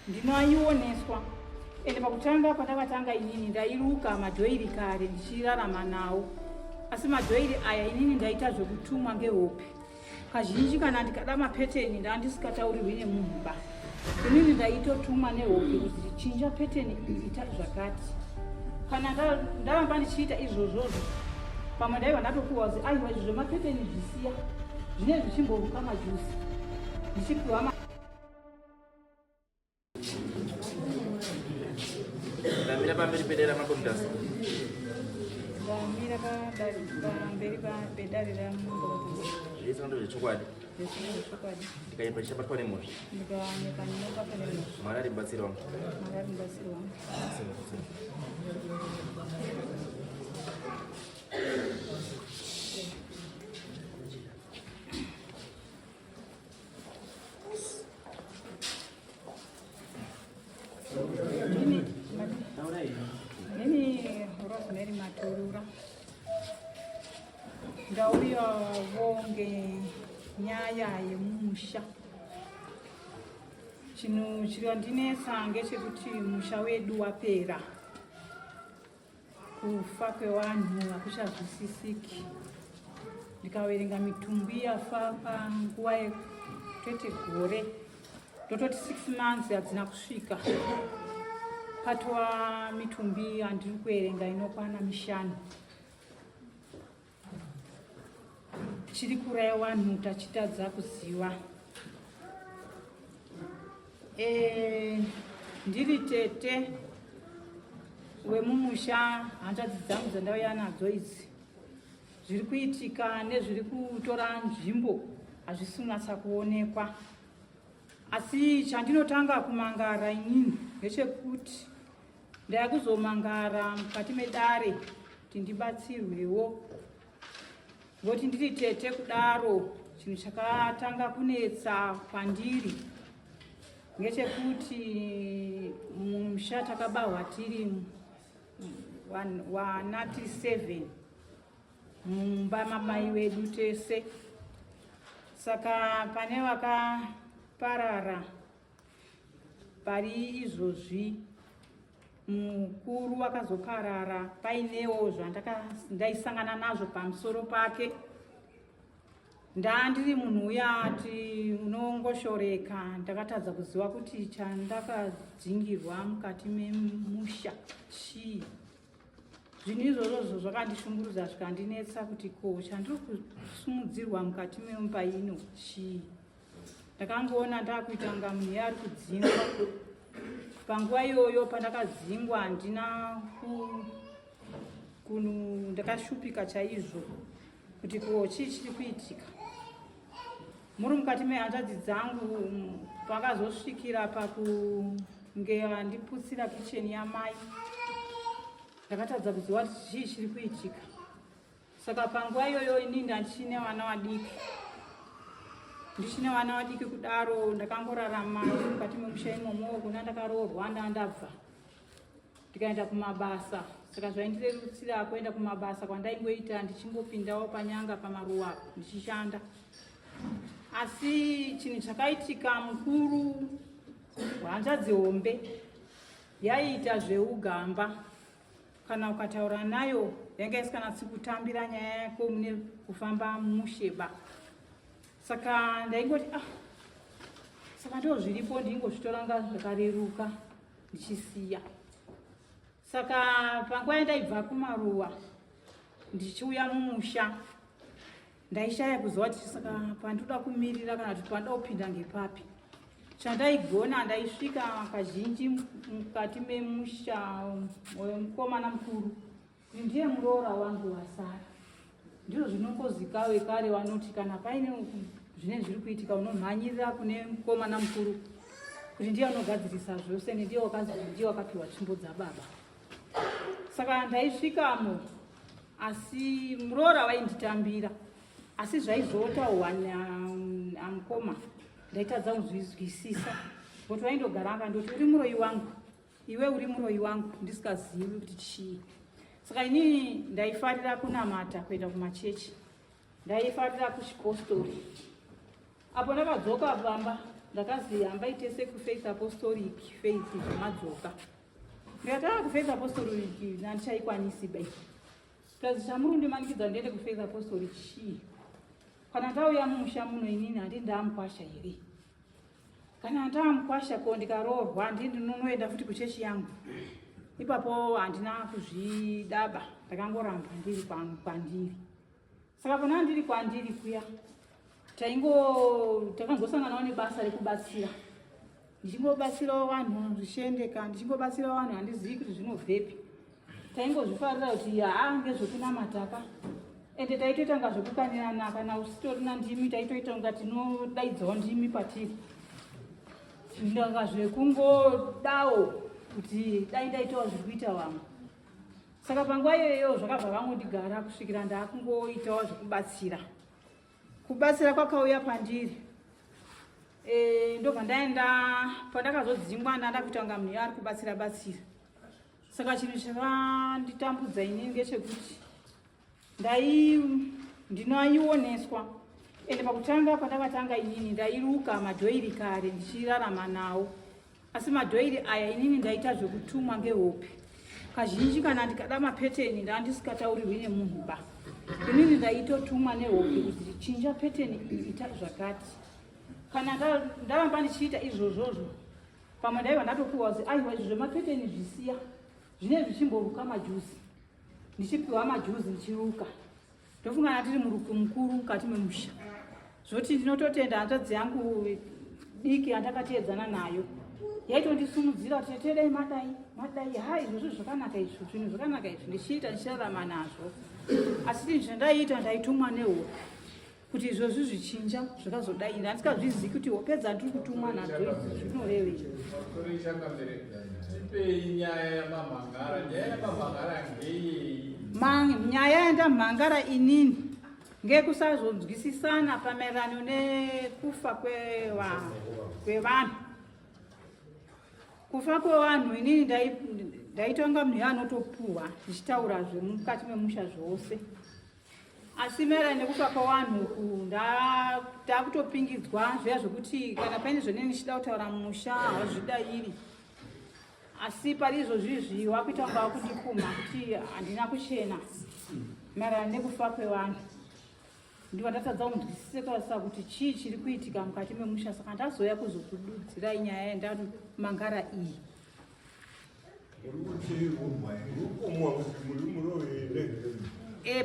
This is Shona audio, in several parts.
ndinoioneswa ende pakutanga pandakatanga inini ndairuka madhoiri kare ndichirarama nawo, asi madhoiri aya inini ndaita zvekutumwa ngehope. Kazhinji kana ndikada mapeteni ndandisikataurirwi nemunhu ba, inini ndaitotumwa nehope kuti chinja peteni ita zvakati. Kana ndaramba ndichiita izvozvozvo, pamwe ndaiva ndatopiwa kuti aiwa izvo zvemapeteni zvisiya, zvine zvichimboruka majusi ndichipiwa Mira pamberi pedera makomdasa. Mira pamberi pedera makomdasa. Isso não é chocolate. Ndikaimba chichabatwa nemhosva. Mwari arimubatsira wangu. Rosemary Maturura ndauya vonge nyaya yemusha. Chinhu chirandinesa ngechekuti musha wedu wapera, kufa kwevanhu hakuchazwisisiki. Ndikaverenga mitumbi yafa panguva yetete gore, tototi 6 months hadzina kusvika. Patwa mitumbi handiri kuverenga inokwana 5. Chiri kuraya vanhu tachitadza kuziva. Ndiri tete wemumusha, hanzvadzi dzangu dzandauya nadzo idzi, zviri kuitika nezviri kutora nzvimbo hazvisi kunatsa kuonekwa. Asi chandinotanga kumangara inini ndechekuti ndaya kuzomangara mukati medare kuti ndibatsirwewo, ngoti ndiri tete kudaro. Chinhu chakatanga kunetsa kwandiri ngechekuti musha takabarwa tiri wana tiri 7 mumba mamai vedu tese. Saka pane vakaparara pari izvozvi, mukuru wakazoparara, painewo zvandaisangana nazvo pamusoro pake. Ndandiri munhu uya ati unongoshoreka, ndakatadza kuziva kuti chandakadzingirwa mukati memusha chii. Zvinhu izvozvo zvakandishungurudza zvikandinetsa kuti ko chandiri kusumudzirwa mukati memumba ino chii. Ndakangoona ndakuita nga munhu yari kudzingwa. Panguva iyoyo pandakadzingwa handina ndakashupika chaizvo kuti ko chii chiri kuitika. Muri mukati mehanzvadzi dzangu pakazosvikira pakunge handiputsira kicheni yamai, ndakatadza kuziva kuti chii chiri kuitika. Saka panguva iyoyo inini ndandichine vana vadiki. Ndichine vana vadiki kudaro, ndakangorarama mukati memusha imomo kuna ndakaroorwa ndandabva ndikaenda kumabasa. Saka zvaindirerutsira kuenda kumabasa kwandaingoita ndichingopindawo panyanga pamaruwa ndichishanda. Asi chinhu chakaitika, mukuru hanzvadzi hombe yaiita zveugamba. Kana ukataura nayo yanga isikanatsi kutambira nyaya yako mune kufamba musheba. Saka ndaingoti saka ndo zviripo ndingozvitoranga zvakareruka ndichisiya. Saka panguva yandaibva kumaruwa ndichiuya mumusha, ndaishaya kuziva kuti saka pandoda kumirira kana kuti pandoda kupinda ngepapi. Chandaigona ndaisvika kazhinji mukati memusha wemukomana mukuru, ndiye muroora wangu wasara. Ndizvo zvinongozikawe kare vanoti kana paine zvine zviri kuitika unomhanyirira kune mukomana mukuru kuti ndiye anogadzirisa zvose, ndiye wakapiwa tsvimbo dzababa. Saka ndaisvikamo, asi muroora wainditambira, asi zvaizotaurwa namukoma ndaitadza kuzvizwisisa, kuti waindogara akandoti uri muroyi wangu, iwe uri muroyi wangu, ndisikazivi kuti chii. Saka inini ndaifarira kunamata kuenda kumachechi, ndaifarira kuchipostori. Apo ndakadzoka pamba ndakazi hambai tese kufaith apostolic faith zvemadzoka ndikati kufaith apostolic nandichaikwanisi bai kazi chamurundimanikidza ndiende kufaith apostolic chii kana ndauya mumusha muno inini handi ndamukwasha here kana ndamukwasha ko ndikaroorwa ndinonoenda futi kuchechi yangu ipapo handina kuzvidaba ndakangoramba ndiri kwandiri saka pana ndiri kwandiri kuya takangosanganawo nebasa rekubatsira ndichingobatsirawo vanhu zvichiendeka ndichingobatsirawo vanhu handizivi kuti zvinobvepi taingozvifarira kuti ngezvekunamataka ende taitoita nga zvekukanirana kana usitorina ndimi taitoita nga tinodaidzawo ndimi patiri nga zvekungodawo kuti dai ndaitawo zviri kuita vamwe saka panguva iyoyo zvakabva vangondigara kusvikira ndakungoitawo zvekubatsira kubatsira kwakauya pandiri ndobva ndaenda pandakazodzingwa ndada kuita kunga munhu ari kubatsira batsira saka chinhu chakanditambudza inini ngechekuti ndinoioneswa ende pakutanga pandakatanga inini ndairuka madhoiri kare ndichirarama nawo asi madhoiri aya inini ndaita zvekutumwa ngehope kazhinji kana ndikada mapeteni ndandisikataurirwi nemunhu ba inini ndaitotumwa nehope kuti chinja peteni ita zvakati kana ndaramba ndichiita izvozvozvo pamwe ndaiva ndatopiwa kuti aiwa izvo zvemapeteni zvisiya zvine zvichimboruka majuzi ndichipiwa majuzi ndichiruka ndofungana tiri muruku mukuru mukati memusha zvoti ndinototenda hanzvadzi yangu diki yandakateedzana nayo yaitondisumudzira kuti tedai madai hai izvozvo zvakanaka izvo zvinhu zvakanaka izvo ndichiita ndichirarama nazvo asi tinhu zvandaiita ndaitumwa nehope kuti izvozvo zvichinja zvakazodai handikazvizivi kuti hope dzandiri kutumwa nadzo izvi zvinorevei nyaya yandamhangara inini ngekusazonzwisisana pamaererano nekufa kwevanhu kufa kwevanhu inini ndaitonga munhu yaanotopuhwa ndichitaura zvemukati memusha zvose asi maererano nekufa kwevanhu ndakutopingidzwa zviya zvokuti kana paine zvoneni ndichida kutaura mumusha hazvidairi asi pari izvozvizvi wakuita kunga wakundipumha kuti handina kuchena maererano nekufa kwevanhu ndiva ndatadza kunzwisise kwasa kuti chii chiri kuitika mukati memusha saka ndazoya kuzokududzirai nyaya yandamangara iyi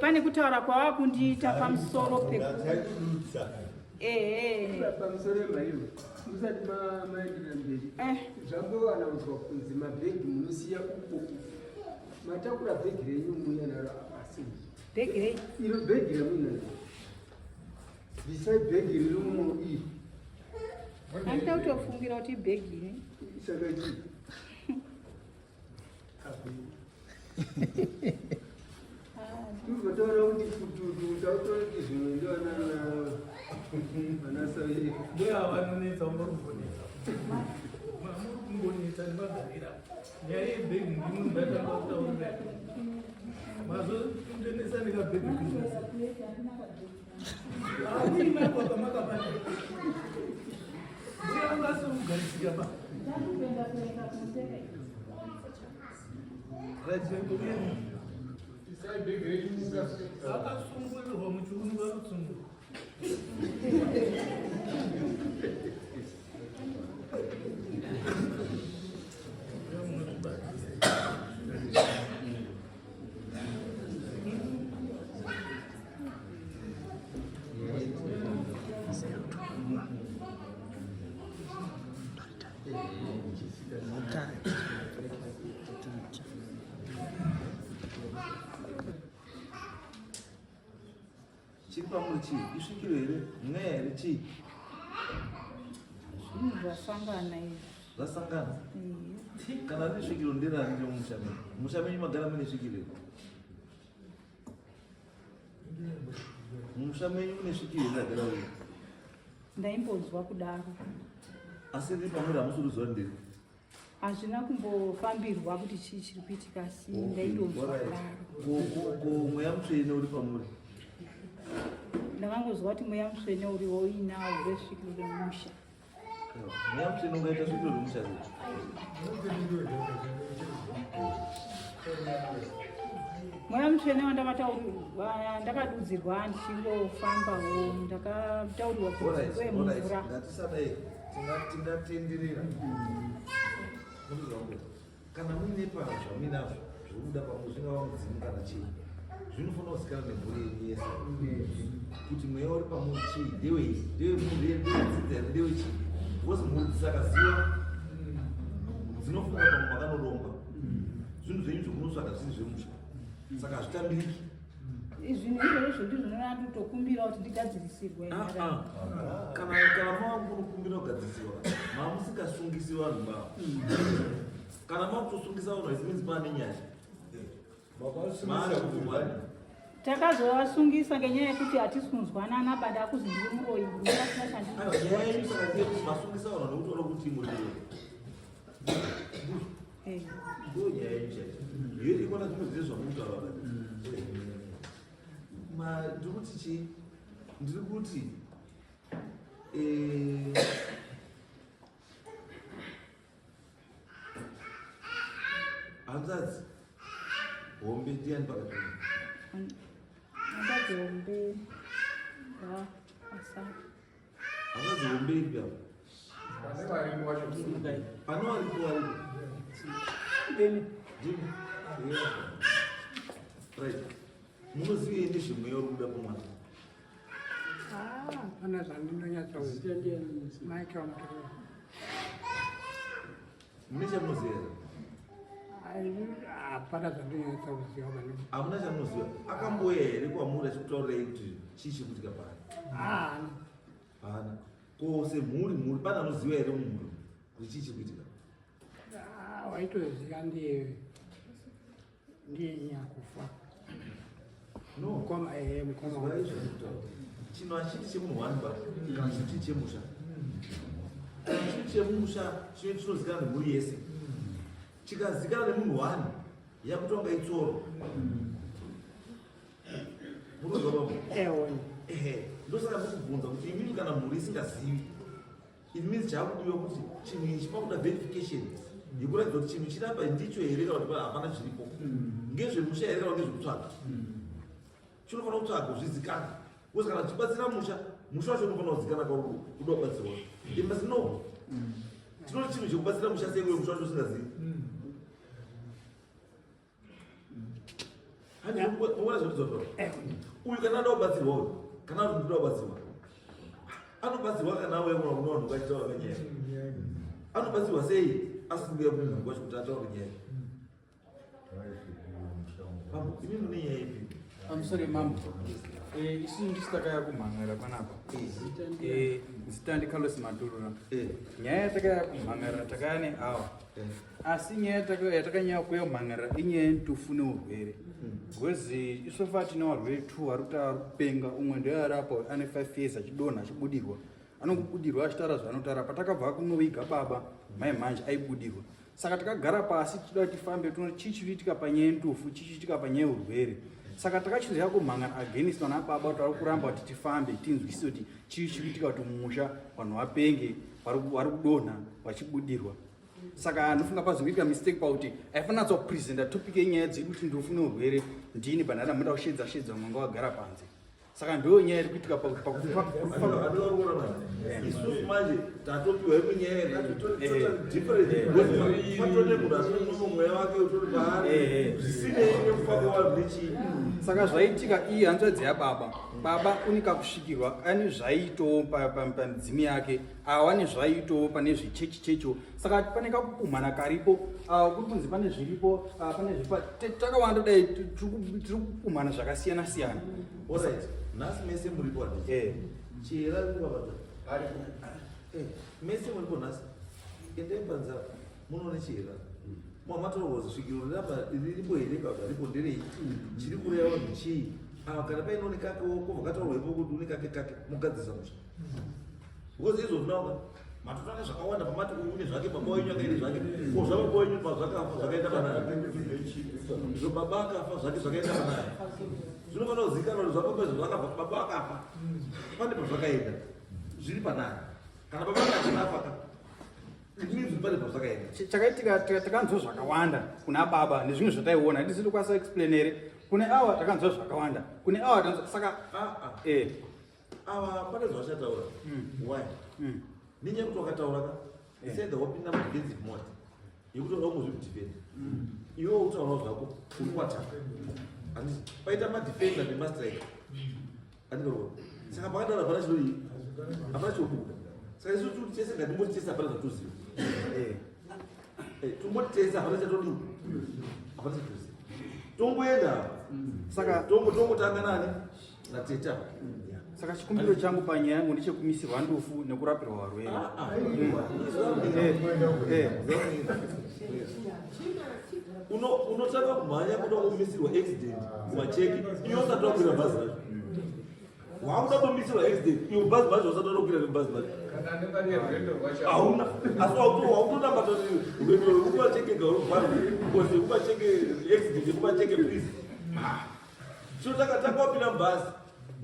pane kutaura kwava kundiita pamusoro zvambowana kuzwa kunzi mabhegi munosiya uko matakura bhegi renyu muya naro asi bhegi rei iro bhegi ramuina bvisai bhegi riri muno iri andida kutofungira kuti bhegi ne saka chii uzotaura kuti kututu utautoti zvimwe ndoanavanonetsa umoruvonetsa mamuri kungonetsa nemagarira nyaya yebhegi ndimwe ndatanga kutaurira mazondenesa nekabhegi bizinesi makapaa uyangasemugarisika ba akasungurirwa muchiunu vakutsungurwa chipamuri chii isvikiro here mweya here chii zvasangana izvi zvasangana kana rine svikiro nderani ndomusha menyu musha menyu magara mune svikiro here musha menyu mune svikiro here agara uye ndaimbonzwa kudaro asi riri pamuri hamusiri zuva ndiri hazvina kumbofambirwa kuti chii chiri kuitika si ndaingonzwa kudaro ko mweya mutsvene uri pamuri ndakangozwa kuti mweya mutsvene uriwo uinawo resvikiro remusha Nyamsheni ungaita zviro zvemushado. Mwana mutsvene ndakadudzirwa ndichingofambawo ndakataurirwa kuti mvura. Ngatisadai tingatenderera. Kana muine zvamuinazvo zvokuda pamuzvingava mudzimu kana chii, zvinofanira kuzikanwa nemhuri yenyu yese kuti mweya uri pamuri chii, ndewei, ndewedzidzira, ndewechii. Because mhuri dzisakaziva dzinofunga pamwe makanorongwa. Zvinhu zvenyu zvomunotsvaga zviri zvemusha. Saka hazvitambiriki. Izvi izvozvo ndizvo ndinotokumbira kuti ndigadzirisirwe. Kana makunokumbira kugadzirisirwa, mamusingashungisi vanhu mavo. Kana makutosungisa vanhu izvi means pane nyaya. Takazovasungisa ngenyaya yekuti hatisunzwana nabada kuzi ndiri muroyi nyaya yenyu saka ndiye kuti masungisa vanhu nekutora kuti muri ndo nyaya yenyu chaiyo. Iyo ikona zvimwe zviri zvamutaura ndiri kuti chii, ndiri kuti hanzadzi hombe ndiani pakati hanzadzi hombe hanzadzi hombe ipi apo pane varipo right. Munozivei nezvemweya uri kuda pamwana? Pana zvandinonyatsoziva maiki wamutorwa. Mune chamunoziva here? Hapana zvandinonyatsoziva maningi. Hamuna chamunoziva? Akamboya here kwamuri achikutaurirai kuti chii chikuitika pari? Hapana. Ko semhuri pana anoziva here mumhuri kuti chii chikuitika? Waitoziva ndiye nyakufa. No. Mukoma chino hachiti chemunhu wani ba kana chiti chemusha. Kana chiti chemusha chino chinozikana nemhuri yese. Chikazikana nemunhu wani yakutonga itsoro. Munozwa babo? Ndosaka ndikubvunza kuti imini kana mhuri isingazivi, it means chakudiwa kuti chinhu ichi pakuda verification yekuratidza kuti chinhu chirapa ndicho here kana kuti hapana zviripo. Ngezvemusha here kana ngezvekutsvaga. Chinofanira kutsvaga kuzvizikana. Because kana chibatsira musha wacho unofanira kuzikana kwauri kuda kubatsirwa. Imba zino tinoti chinhu chekubatsira musha sei uye musha wacho usingazivi. Muona zvekudzorora. Uyu kana ada kubatsirwa uyu, kana kuti ndoda kubatsirwa. Anobatsirwa kana auya kuna vanhu vachitaura nenyaya. Anobatsirwa sei asikumbira munhu wacho kuti ataure nyaya. Ini mune nyaya ipi? Sorry, Mom. Isi ndisitaka kumhangara panapa. Zita ndikalosi Madhurura. Nyaya takaya kumhangara takayane awa. Asi nyaya yatakanyanya kuya kumhangara inyaya ntufu neurwere. Gwezi isofa tina warwere 2 arikupenga umwe ndiye arapo ane 5 years achidonha achibudirwa. Anokubudirwa achitara zvanotara patakabva kunoviga baba mai manje aibudirwa. Saka takagara pasi tichida tifambe tunoti chii chiriitika panyaya ntufu, chii chiriitika panyaya urwere. Saka takachizoya kumhangana against vana baba kuti vari kuramba kuti tifambe tinzwisise kuti chii chiriitika kuti mumusha vanhu vapenge vari kudonha vachibudirwa. Saka ndofunga pazokuitika mistake pauti aifanira kupresenta topic yenyaya dzedu kuti ndofu neurwere ndini panhara muda kushedza mwanga wagara panze. Saka ndiyo nyaya iri kuitika isusu manje tatopiwa munyaya different wake utori paari zvisinei nekufamba wanhu nechii. Saka zvaitika iyi hanzvadzi baba unika kusvikirwa ane zvaiitowo pamidzimu yake wane zvaiitowo pane zvechechichecho. Saka pane kakukumhana karipo kuri kunzi pane zviripo pane zvipa takawanda dai tiri kukumhana zvakasiyana siyana. Alright, nhasi mese muripo hadii chera rikuvabata mese muripo nhasi endai panzara munoone chera mwamataurwa zvisvikiro riripo here kana kuti ripo nderei chiri kureva vanhu chii kana painoonekako kobva kataurwa ipo kuti une kake mugadzisa musha. Because izvo zvinoka matoto ane zvakawanda pamati uyu une zvake baba wenyu akaita zvake ko zvababa wenyu zvakafa zvakaenda panai zvo baba akafa zvake zvakaenda panai zvinofanira kuzivikanwa kuti zvababa zvakafa baba akafa pane pazvakaenda zviri panai kana baba akafa Ndizvi pale pasakaenda. Chakaitika takanzwa zvakawanda kuna baba nezvimwe zvataiona ndisiri kwasa explainere kune awa takanzwa zvakawanda kune awa takanzwa saka Ava pane zvavachataura. Why? Ninye kuti wakataura ka. Instead wapinda mudefensive mode. Yekuti unoda kuzvidefend. Iwe utaura zvako uri kwataka. Andisi paita madefender nemastrike. Andiko. Saka pakadara pana chiri hapana chokuda. Saka isu kuti chese ngatimbotesa hapana zvatuziva. Tumbotesa hapana chatodi. Hapana chatuziva. Tongoenda. Saka tongotanga nani? Nateta. Saka chikumbiro changu panyaya yangu ndechekumisirwa ndufu nekurapirwa varwere. Unotaka kumhanya kuda kumisirwa accident kumacheki iyo usati wakwira bhazi racho. Wakuda kumisirwa accident iyo bhazi racho usati wakwira nebhazi racho. Hauna. Asi wakutotamba kuti urwendo rwekubachekeka urubhazi kozi kubacheke accident kubacheke please. Chotaka wapinda mubhazi.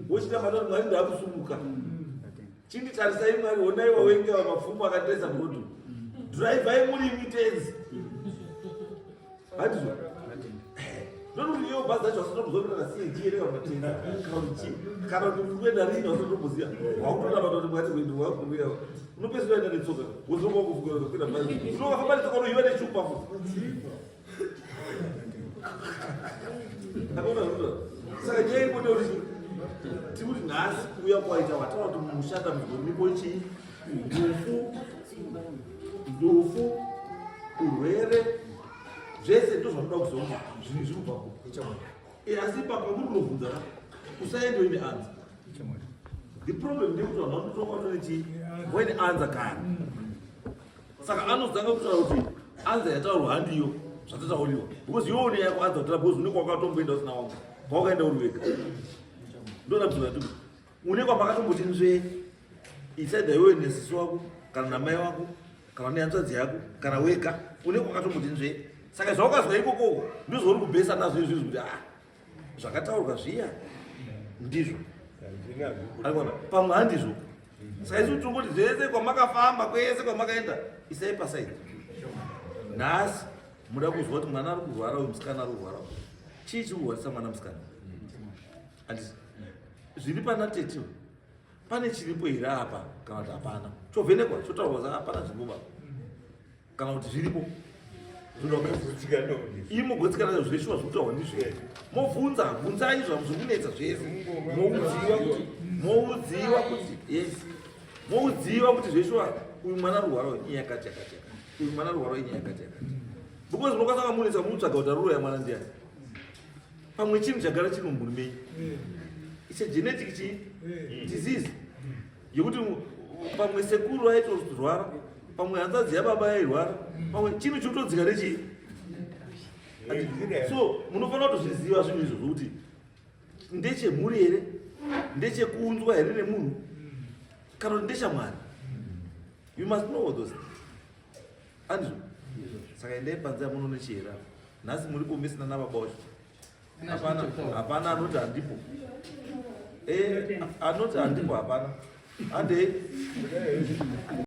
Wochita madoro mwari ndakusumuka. Chindi tarisai mwari onai wawenga mapfumo akatesa mrodo. Driver muri mitezi. Hadizo. Ndono iyo bhazi yacho asatobuzokira na CNG ere wamatenga. Kana kuti kuenda rini asatobuzia. Wakutona madoro mwari kwendo wakumira. Unopeswa enda netsoka. Wozongo kufuka kwenda bhazi. Unokafamba netsoka unoiva nechupa futi. Akona ndo. Saka nyaya iko kuti tikuti nhasi kuuya kwaita wataura kuti mushanda muzomiko chii ndufu urwere zvese ndo zvanoda kuzonga zvinhu zviri kubvako asi papa muri kunobvunza usaendewo ine anza. The problem ndekuti vanhu vanotonga tonechii waine anza kare saka anozanga kutaura kuti anza yataurwa handiyo zvatatauriwa because iwo une yako anza kutara because unenge wakatomboenda usina wangu kwawakaenda uri wega. Ndona bzuna tu. Unekwa pakatomboti nzve isaida iwe nesisi wako kana namai wako kana nehanzvadzi yako kana wega unekwa pakatomboti nzve. Saka zvawakazwa ikoko ndozvauri kubhesa nazvo izvizvi kuti zvakataurwa zviya ndizvo. Aibona pamwe handizvo. Saka isi tongoti zvese kwamakafamba kwese kwamakaenda isai pasaidi. Nhasi muda kuzwa kuti mwana ari kurwara uyu musikana ari kurwara. Chii chiri kurwarisa mwana musikana? Handisi. Zviri pana tetiwa pane chiripo here apa kana kuti hapana chovhenekwa chotaurwa kuti hapana zviripo kana kuti zviripo imogotsikana zveshuwa zvokutaurwa ndizvo mobvunzai zvamuzokunetsa zvese moudziwa kuti zveshuwa uyu mwana arurwara iye yakati uyu mwana arurwara iye yakati because munokwanisa kamunetsa mutsvaga kuti arurwa ya mwana ndiani pamwe chinhu chagara chiri mumhuri menyu. It's a genetic disease. Yekuti pamwe sekuru aitorwara, pamwe hanzvadzi yababa yairwara, pamwe chinhu chinotodzika nechii. So munofanira kutozviziva zvinhu izvo zvokuti ndechemhuri here, ndechekuunzwa here nemunhu, kana kuti ndechamwari. You must know all those things. Andizvo. Saka endai panze yamunonechera. Nhasi muri kumisina nababa wacho. Hapana anoti handipo. Anoti handipo hapana. Ande